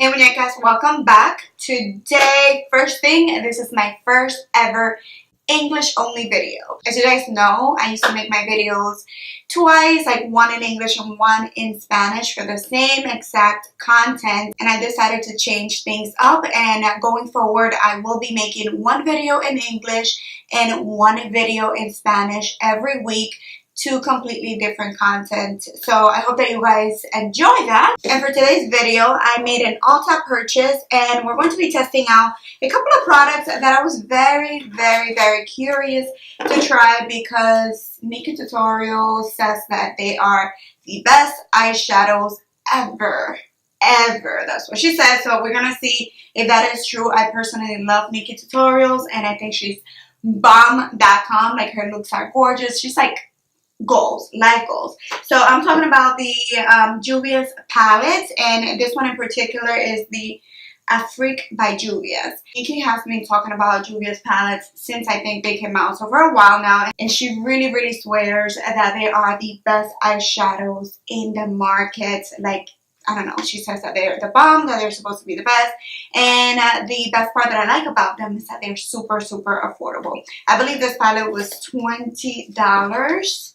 Hey Muñecas, welcome back. Today, first thing, this is my first ever English only video. As you guys know, I used to make my videos twice, like one in English and one in Spanish for the same exact content, and I decided to change things up, and going forward I will be making one video in English and one video in Spanish every week. Two completely different content. So I hope that you guys enjoy that. And for today's video, I made an Ulta purchase, and we're going to be testing out a couple of products that I was very curious to try because Nikkie Tutorials says that they are the best eyeshadows ever. That's what she said. So we're gonna see if that is true. I personally love Nikkie Tutorials, and I think she's bomb.com. Like, her looks are gorgeous. She's like goals, life goals. So I'm talking about the Juvia'S palette, and this one in particular is the Afrique by Juvia'S. Nikkie has been talking about Juvia'S palettes since I think they came out, so for a while now, and she really swears that they are the best eyeshadows in the market. Like, I don't know, she says that they're the bomb, that they're supposed to be the best, and the best part that I like about them is that they're super affordable. I believe this palette was $20,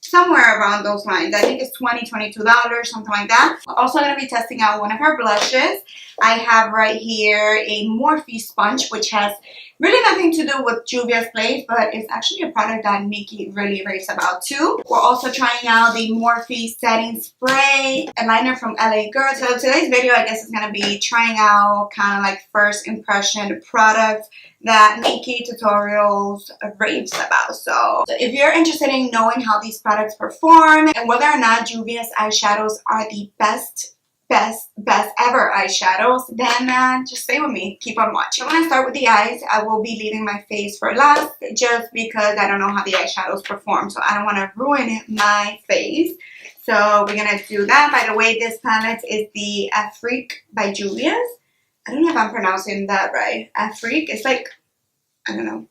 somewhere around those lines. I think it's $20, $22, something like that. We're also going to be testing out one of her blushes. I have right here a Morphe sponge, which has really nothing to do with Juvia'S Place, but it's actually a product that Nikkie really raves about too. We're also trying out the Morphe setting spray eyeliner from LA Girl. So today's video, I guess, is going to be trying out kind of like first impression products that Nikkie Tutorials raves about. So if you're interested in knowing how these products perform and whether or not Juvia'S eyeshadows are the best ever eyeshadows, then just stay with me. Keep on watching. I'm going to start with the eyes. I will be leaving my face for last just because I don't know how the eyeshadows perform, so I don't want to ruin my face. So we're going to do that. By the way, this palette is the Afrique by Juvia'S. I don't know if I'm pronouncing that right. Afrique. It's like, I don't know,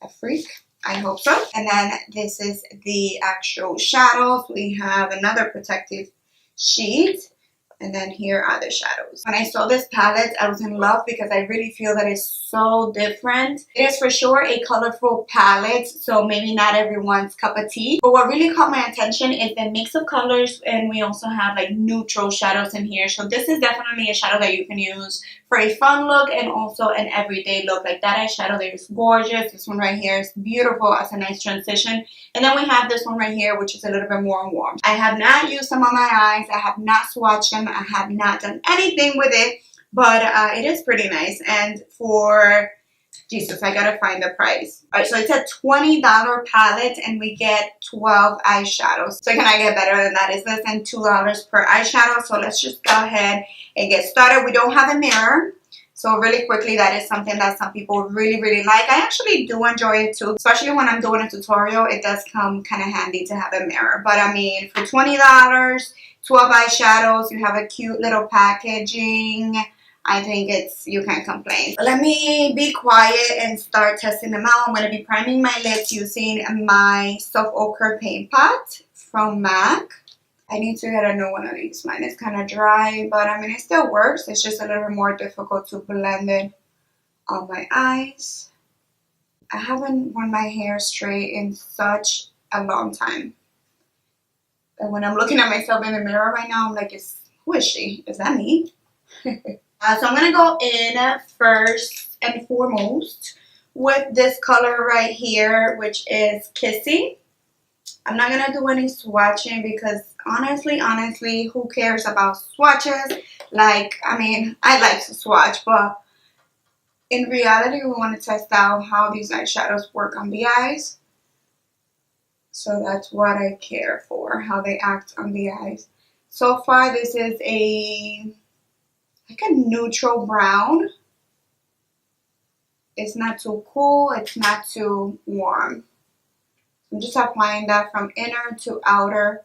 Afrique. I hope so. And then this is the actual shadows. We have another protective sheet. And then here are the shadows. When I saw this palette, I was in love because I really feel that it's so different. It is for sure a colorful palette, so maybe not everyone's cup of tea. But what really caught my attention is the mix of colors, and we also have like neutral shadows in here. So this is definitely a shadow that you can use for a fun look and also an everyday look. Like, that eyeshadow there is gorgeous. This one right here is beautiful as a nice transition. And then we have this one right here, which is a little bit more warm. I have not used them on my eyes. I have not swatched them. I have not done anything with it, but it is pretty nice. And for, Jesus, I gotta find the price. All right, so it's a $20 palette, and we get 12 eyeshadows. So can I get better than that? It's less than $2 per eyeshadow. So let's just go ahead and get started. We don't have a mirror. So really quickly, that is something that some people really like. I actually do enjoy it too, especially when I'm doing a tutorial. It does come kind of handy to have a mirror. But I mean, for $20, 12 eyeshadows, you have a cute little packaging. I think you can't complain. Let me be quiet and start testing them out. I'm going to be priming my lips using my Soft Ochre Paint Pot from MAC. I need to get a new one of these. Mine is kind of dry, but I mean, it still works. It's just a little bit more difficult to blend it on my eyes. I haven't worn my hair straight in such a long time. And when I'm looking at myself in the mirror right now, I'm like, who is she? Is that me? So I'm going to go in first and foremost with this color right here, which is Kissy. I'm not going to do any swatching because honestly, who cares about swatches? Like, I mean, I like to swatch, but in reality, we want to test out how these eyeshadows work on the eyes. So that's what I care for, how they act on the eyes. So far, this is like a neutral brown. It's not too cool, it's not too warm. I'm just applying that from inner to outer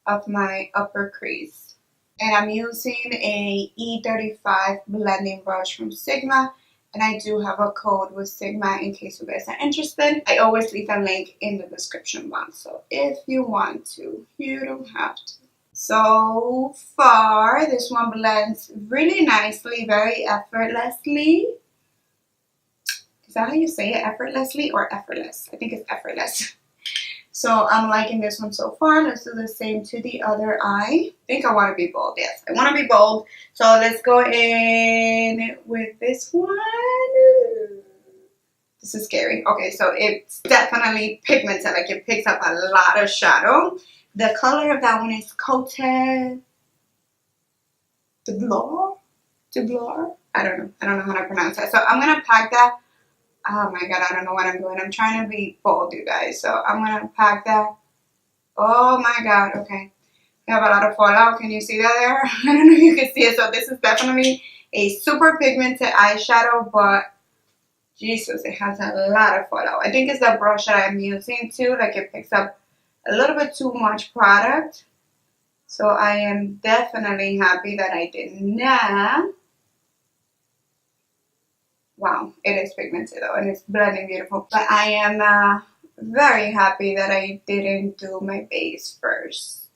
of my upper crease. And I'm using a E35 blending brush from Sigma. And I do have a code with Sigma in case you guys are interested. I always leave a link in the description box. So if you want to, you don't have to. So far, this one blends really nicely, very effortlessly. Is that how you say it? Effortlessly or effortless? I think it's effortless. So I'm liking this one so far. Let's do the same to the other eye. I think I want to be bold. Yes, I want to be bold. So let's go in with this one. This is scary. Okay, so it's definitely pigmented. Like it picks up a lot of shadow. The color of that one is Cote de Blur. I don't know. I don't know how to pronounce that. So I'm gonna pack that. Oh my god, I don't know what I'm doing. I'm trying to be bold, you guys. So I'm gonna pack that. Oh my god, okay. We have a lot of fallout. Can you see that there? I don't know if you can see it. So this is definitely a super pigmented eyeshadow, but Jesus, it has a lot of fallout. I think it's the brush that I'm using too. Like it picks up a little bit too much product. So I am definitely happy that I did not. Wow, it is pigmented though, and it's blending beautiful. But I am very happy that I didn't do my base first.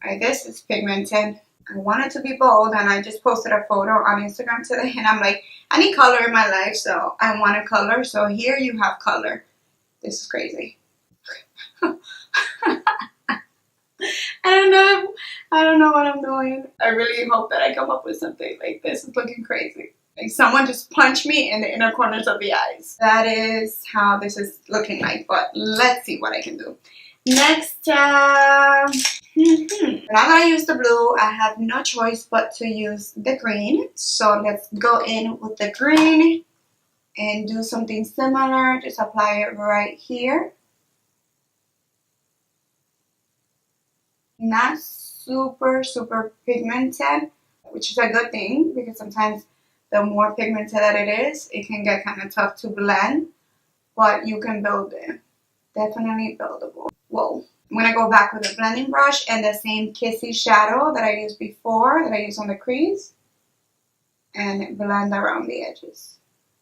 Alright, this is pigmented. I wanted to be bold, and I just posted a photo on Instagram today, and I'm like, I need color in my life, so I want a color. So here you have color. This is crazy. I don't know what I'm doing. I really hope that I come up with something. Like, this is looking crazy. Like someone just punched me in the inner corners of the eyes. That is how this is looking like, but let's see what I can do. Next, now that I use the blue, I have no choice but to use the green. So let's go in with the green and do something similar. Just apply it right here. Not super pigmented, which is a good thing because sometimes the more pigmented that it is, it can get kind of tough to blend, but you can build it. Definitely buildable. Whoa. I'm going to go back with a blending brush and the same kissy shadow that I used before, that I used on the crease, and blend around the edges.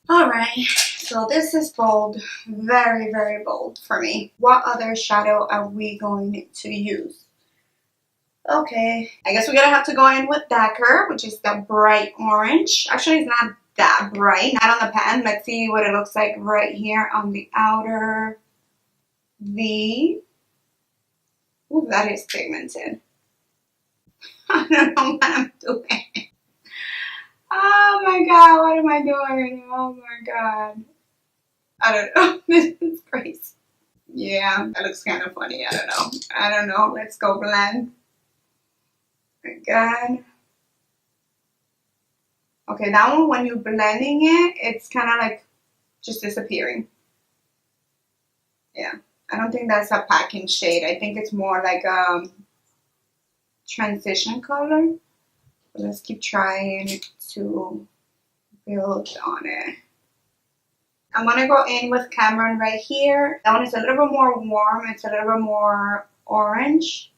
Alright, so this is bold. Very bold for me. What other shadow are we going to use? Okay, I guess we're gonna have to go in with Darker, which is the bright orange. Actually, it's not that bright, not on the pan. Let's see what it looks like right here on the outer V. Ooh, that is pigmented. I don't know what I'm doing. Oh my god, what am I doing? Oh my god. I don't know. This is crazy. Yeah, that looks kind of funny. I don't know. Let's go blend. Again. Okay, that one, when you're blending it, it's kind of like just disappearing. Yeah, I don't think that's a packing shade. I think it's more like a transition color. But let's keep trying to build on it. I'm going to go in with Cameron right here. That one is a little bit more warm. It's a little bit more orange.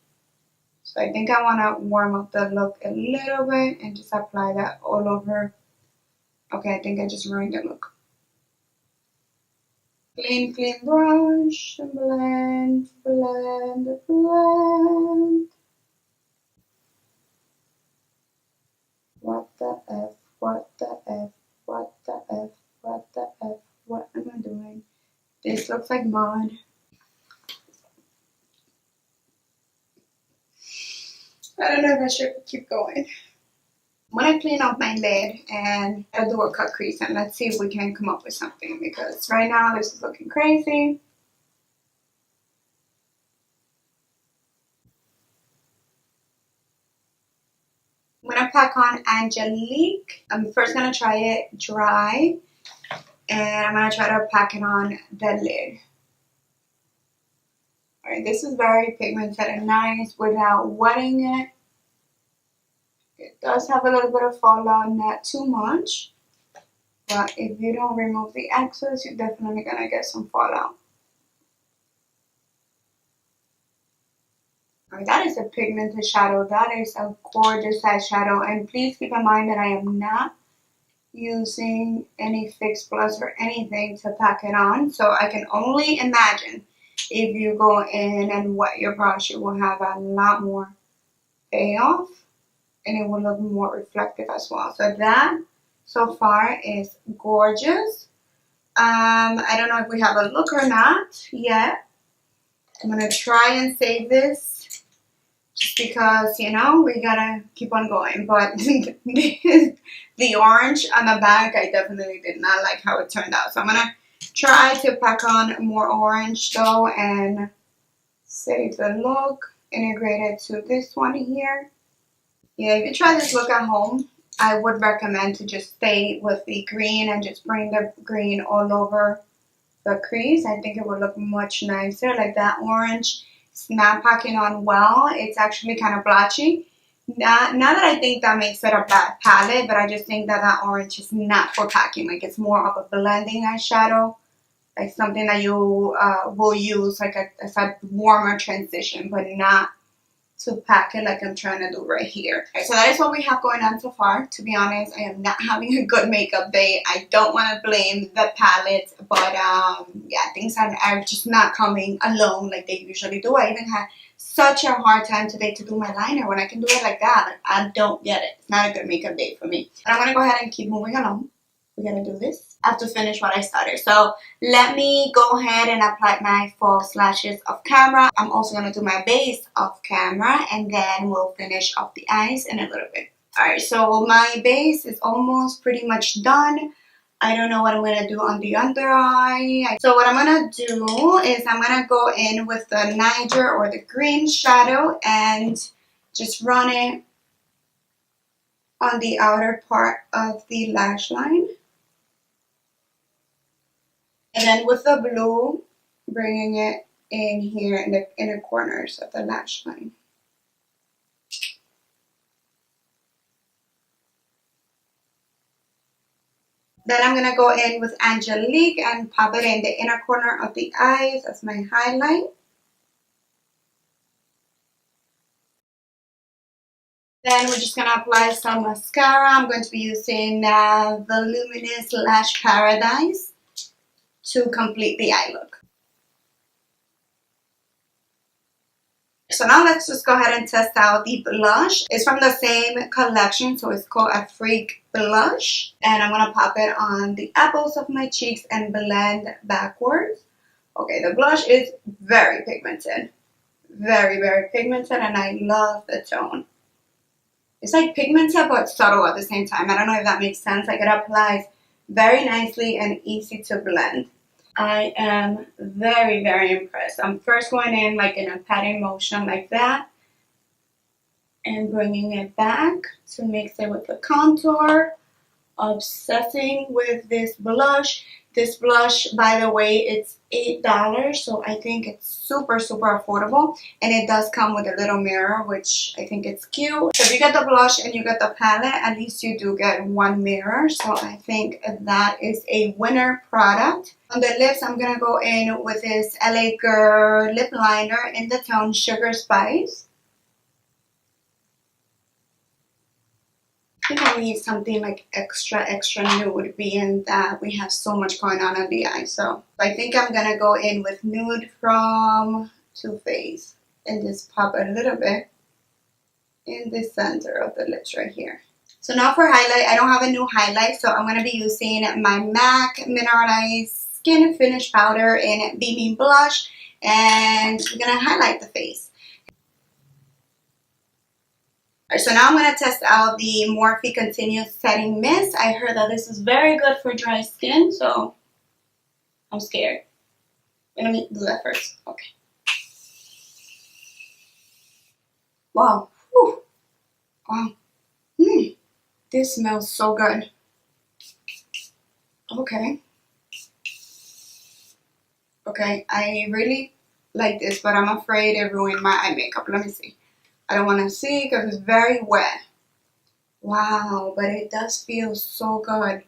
So I think I want to warm up the look a little bit and just apply that all over. Okay, I think I just ruined the look. Clean brush, and blend. What the F, what the F, what the F, what the F, what am I doing? This looks like mud. I don't know if I should keep going. I'm going to clean up my lid and I'll do a cut crease and let's see if we can come up with something because right now this is looking crazy. I'm going to pack on Angelique. I'm first going to try it dry and I'm going to try to pack it on the lid. Alright, this is very pigmented and nice without wetting it. It does have a little bit of fallout, not too much. But if you don't remove the excess, you're definitely going to get some fallout. Alright, that is a pigmented shadow. That is a gorgeous eyeshadow. And please keep in mind that I am not using any Fix Plus or anything to pack it on. So I can only imagine if you go in and wet your brush, you will have a lot more payoff, and it will look more reflective as well. So that so far is gorgeous. I don't know if we have a look or not yet. I'm gonna try and save this just because, you know, we gotta keep on going. But the orange on the back, I definitely did not like how it turned out. So I'm gonna try to pack on more orange though and save the look, integrate it to this one here. Yeah, if you try this look at home, I would recommend to just stay with the green and just bring the green all over the crease. I think it would look much nicer. Like that orange, it's not packing on well. It's actually kind of blotchy. Not that I think that makes it a bad palette, but I just think that that orange is not for packing. Like it's more of a blending eyeshadow, like something that you will use like as a warmer transition, but not to pack it like I'm trying to do right here. Okay, so that is what we have going on so far. To be honest, I am not having a good makeup day. I don't want to blame the palette, but yeah, things are just not coming alone like they usually do. I even had such a hard time today to do my liner when I can do it like that. Like, I don't get it. It's not a good makeup day for me. But I'm going to go ahead and keep moving along. We're going to do this. I have to finish what I started. So let me go ahead and apply my false lashes off camera. I'm also going to do my base off camera, and then we'll finish off the eyes in a little bit. Alright, so my base is almost pretty much done. I don't know what I'm going to do on the under eye. So what I'm going to do is I'm going to go in with the Niger or the green shadow and just run it on the outer part of the lash line. And then with the blue, bringing it in here in the inner corners of the lash line. Then I'm going to go in with Angelique and pop it in the inner corner of the eyes as my highlight. Then we're just going to apply some mascara. I'm going to be using Voluminous Lash Paradise to complete the eye look. So now let's just go ahead and test out the blush. It's from the same collection, so it's called a Freak Blush. And I'm going to pop it on the apples of my cheeks and blend backwards. Okay, the blush is very pigmented. Very, very pigmented, and I love the tone. It's like pigmented but subtle at the same time. I don't know if that makes sense. Like it applies very nicely and easy to blend. I am very, very impressed. I'm first going in like in a patting motion like that and bringing it back to mix it with the contour. Obsessing with this blush. This blush, by the way, it's $8, so I think it's super, super affordable. And it does come with a little mirror, which I think it's cute. So if you get the blush and you get the palette, at least you do get one mirror. So I think that is a winner product. On the lips, I'm going to go in with this LA Girl lip liner in the tone Sugar Spice. I think I need something like extra nude, being that we have so much going on the eye. So I think I'm going to go in with Nude from Too Faced and just pop a little bit in the center of the lips right here. So now for highlight, I don't have a new highlight, so I'm going to be using my MAC Mineralized Skin Finish Powder in Beaming Blush, and we're going to highlight the face. So now I'm going to test out the Morphe Continuous Setting Mist. I heard that this is very good for dry skin, so I'm scared. Let me do that first. Okay. Wow. Whew. Wow. This smells so good. Okay. Okay, I really like this, but I'm afraid it ruined my eye makeup. Let me see. I don't want to see because it's very wet. Wow, but it does feel so good.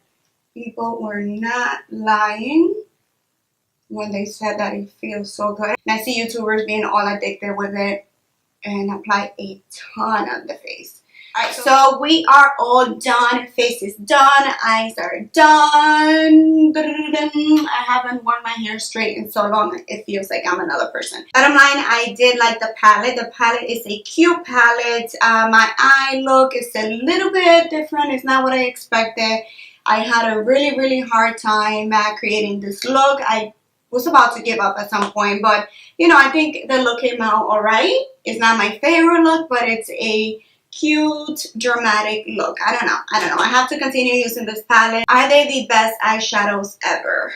People were not lying when they said that it feels so good. And I see YouTubers being all addicted with it and apply a ton on the face. Alright, so we are all done. Face is done. Eyes are done. I haven't worn my hair straight in so long. It feels like I'm another person. Bottom line, I did like the palette. The palette is a cute palette. My eye look is a little bit different. It's not what I expected. I had a really hard time creating this look. I was about to give up at some point, but you know, I think the look came out alright. It's not my favorite look, but it's a cute, dramatic look. I don't know. I have to continue using this palette. Are they the best eyeshadows ever?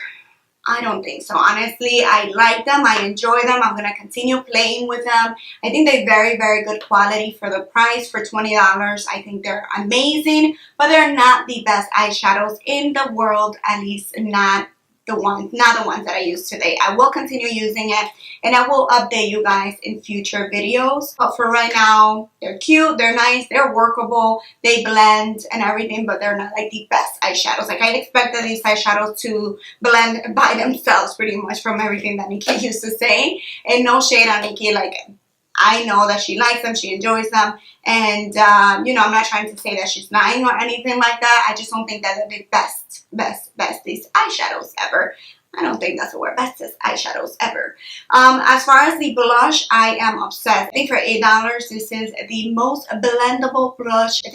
I don't think so. Honestly, I like them. I enjoy them. I'm going to continue playing with them. I think they're very good quality for the price, for $20. I think they're amazing, but they're not the best eyeshadows in the world, at least not the ones that I use today. I will continue using it and I will update you guys in future videos. But for right now, they're cute, they're nice, they're workable, they blend and everything, but they're not like the best eyeshadows. Like I expected these eyeshadows to blend by themselves pretty much from everything that Nikki used to say. And no shade on Nikki, like I know that she likes them, she enjoys them, and you know, I'm not trying to say that she's lying or anything like that. I just don't think that they're the bestest eyeshadows ever. I don't think that's the word, bestest eyeshadows ever. As far as the blush, I am obsessed. I think for $8, this is the most blendable blush. I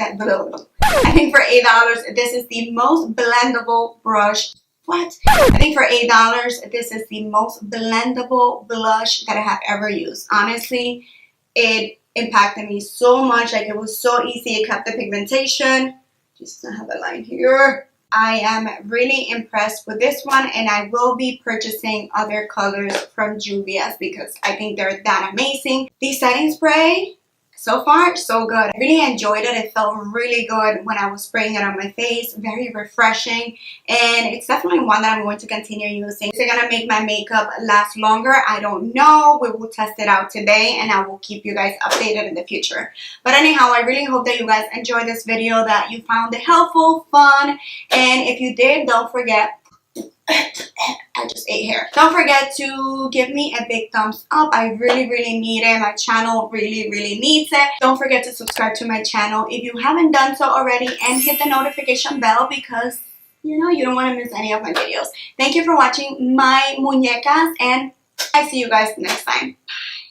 think for $8, this is the most blendable brush. What? I think for $8, this is the most blendable blush that I have ever used. Honestly, it impacted me so much. Like it was so easy. It kept the pigmentation. Just have a line here. I am really impressed with this one, and I will be purchasing other colors from Juvia'S because I think they're that amazing. The setting spray, so far, so good. I really enjoyed it. It felt really good when I was spraying it on my face. Very refreshing. And it's definitely one that I'm going to continue using. Is it going to make my makeup last longer? I don't know. We will test it out today and I will keep you guys updated in the future. But anyhow, I really hope that you guys enjoyed this video, that you found it helpful, fun. And if you did, don't forget... I just ate hair. Don't forget to give me a big thumbs up. I really need it. My channel really needs it. Don't forget to subscribe to my channel if you haven't done so already, and hit the notification bell because you know you don't want to miss any of my videos. Thank you for watching my muñecas, and I see you guys next time. Bye.